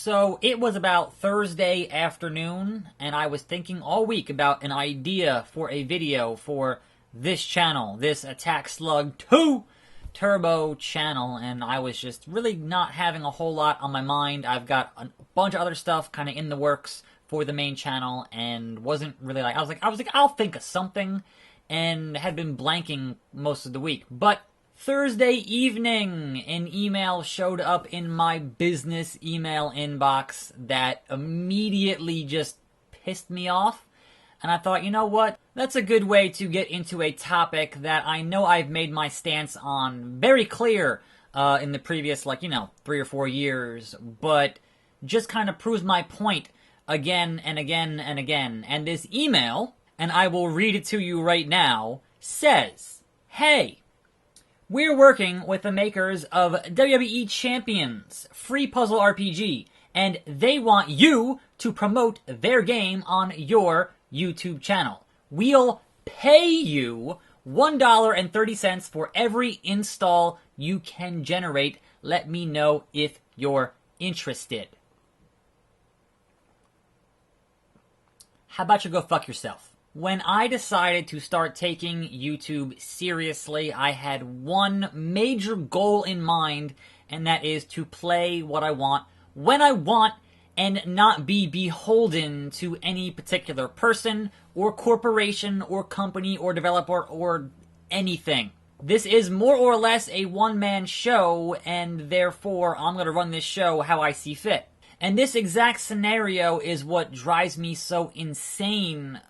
So it was about Thursday afternoon, and I was thinking all week about an idea for a video for this channel, this Attack Slug 2 Turbo channel, and I was just really not having a whole lot on my mind. I've got a bunch of other stuff kind of in the works for the main channel, and wasn't really like, I was like, I'll think of something, and had been blanking most of the week. But Thursday evening, an email showed up in my business email inbox that immediately just pissed me off. And I thought, you know what? That's a good way to get into a topic that I know I've made my stance on very clear in the previous, 3 or 4 years, but just kind of proves my point again and again and again. And this email, and I will read it to you right now, says, "Hey, we're working with the makers of WWE Champions, free puzzle RPG, and they want you to promote their game on your YouTube channel. We'll pay you $1.30 for every install you can generate. Let me know if you're interested." How about you go fuck yourself? When I decided to start taking YouTube seriously, I had one major goal in mind, and that is to play what I want, when I want, and not be beholden to any particular person, or corporation, or company, or developer, or anything. This is more or less a one-man show, and therefore I'm going to run this show how I see fit. And this exact scenario is what drives me so insane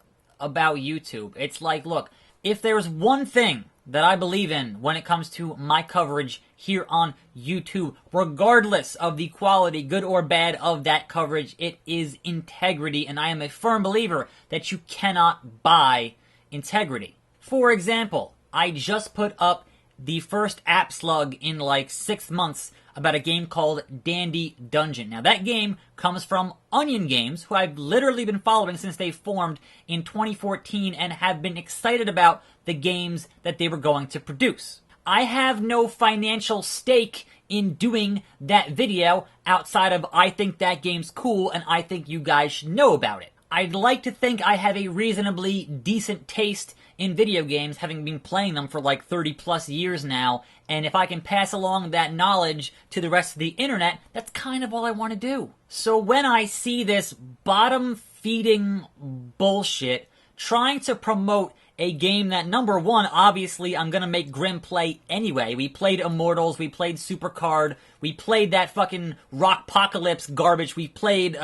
about YouTube. It's like, look, if there's one thing that I believe in when it comes to my coverage here on YouTube, regardless of the quality, good or bad, of that coverage, it is integrity, and I am a firm believer that you cannot buy integrity. For example, I just put up the first app slug in like 6 months about a game called Dandy Dungeon. Now, that game comes from Onion Games, who I've literally been following since they formed in 2014 and have been excited about the games that they were going to produce. I have no financial stake in doing that video outside of I think that game's cool and I think you guys should know about it. I'd like to think I have a reasonably decent taste in video games, having been playing them for like 30 plus years now, and if I can pass along that knowledge to the rest of the internet, that's kind of all I want to do. So when I see this bottom-feeding bullshit trying to promote a game that, number one, obviously I'm gonna make Grim play anyway. We played Immortals, we played Supercard, we played that fucking Rockpocalypse garbage, we played,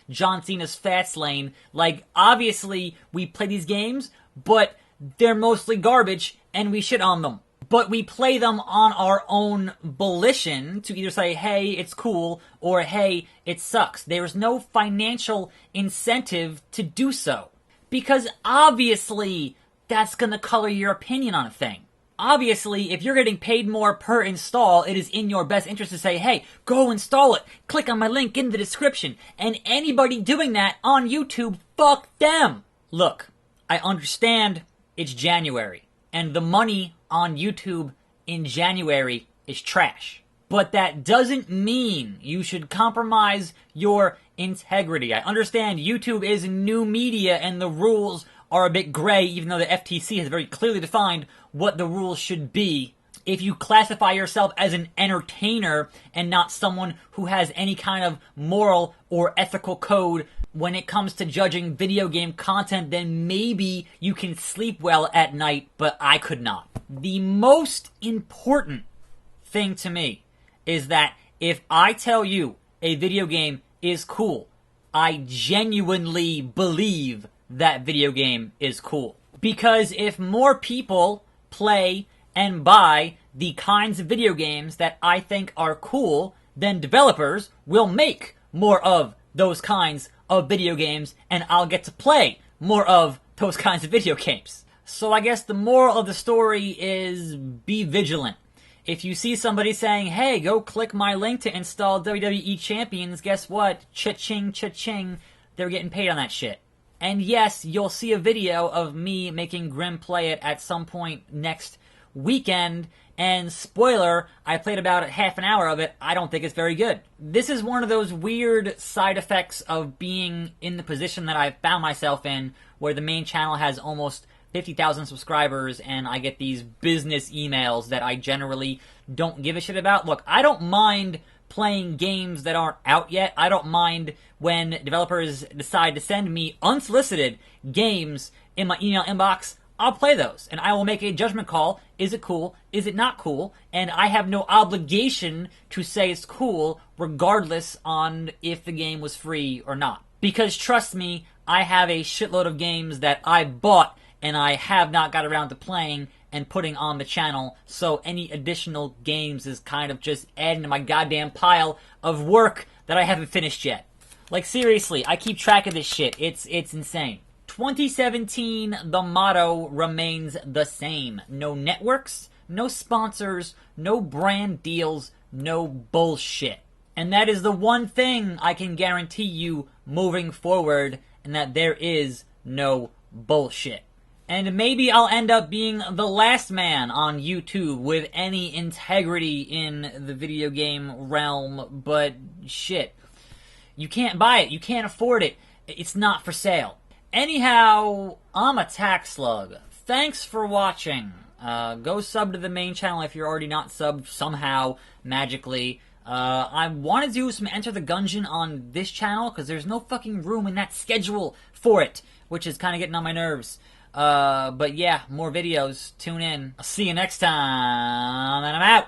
John Cena's Fastlane. Like, obviously, we play these games, but they're mostly garbage, and we shit on them. But we play them on our own volition to either say, hey, it's cool, or hey, it sucks. There's no financial incentive to do so. Because obviously, that's gonna color your opinion on a thing. Obviously, if you're getting paid more per install, it is in your best interest to say, hey, go install it. Click on my link in the description. And anybody doing that on YouTube, fuck them. Look, I understand it's January, and the money on YouTube in January is trash. But that doesn't mean you should compromise your integrity. I understand YouTube is new media and the rules are a bit gray, even though the FTC has very clearly defined what the rules should be. If you classify yourself as an entertainer and not someone who has any kind of moral or ethical code when it comes to judging video game content, then maybe you can sleep well at night, but I could not. The most important thing to me is that if I tell you a video game is cool, I genuinely believe that video game is cool. Because if more people play and buy the kinds of video games that I think are cool, then developers will make more of those kinds of video games, and I'll get to play more of those kinds of video games. So I guess the moral of the story is be vigilant. If you see somebody saying, hey, go click my link to install WWE Champions, guess what? Cha-ching, cha-ching, they're getting paid on that shit. And yes, you'll see a video of me making Grim play it at some point next weekend, and spoiler, I played about half an hour of it. I don't think it's very good. This is one of those weird side effects of being in the position that I've found myself in, where the main channel has almost 50,000 subscribers, and I get these business emails that I generally don't give a shit about. Look, I don't mind playing games that aren't out yet. I don't mind when developers decide to send me unsolicited games in my email inbox. I'll play those, and I will make a judgment call. Is it cool? Is it not cool? And I have no obligation to say it's cool, regardless on if the game was free or not. Because trust me, I have a shitload of games that I bought and I have not got around to playing and putting on the channel, so any additional games is kind of just adding to my goddamn pile of work that I haven't finished yet. Like, seriously, I keep track of this shit. It's insane. 2017, the motto remains the same. No networks, no sponsors, no brand deals, no bullshit. And that is the one thing I can guarantee you moving forward, and that there is no bullshit. And maybe I'll end up being the last man on YouTube with any integrity in the video game realm, but shit. You can't buy it. You can't afford it. It's not for sale. Anyhow, I'm Attack Slug. Thanks for watching. Go sub to the main channel if you're already not subbed somehow, magically. I want to do some Enter the Gungeon on this channel, because there's no fucking room in that schedule for it, which is kind of getting on my nerves. But yeah, more videos. Tune in. I'll see you next time, and I'm out.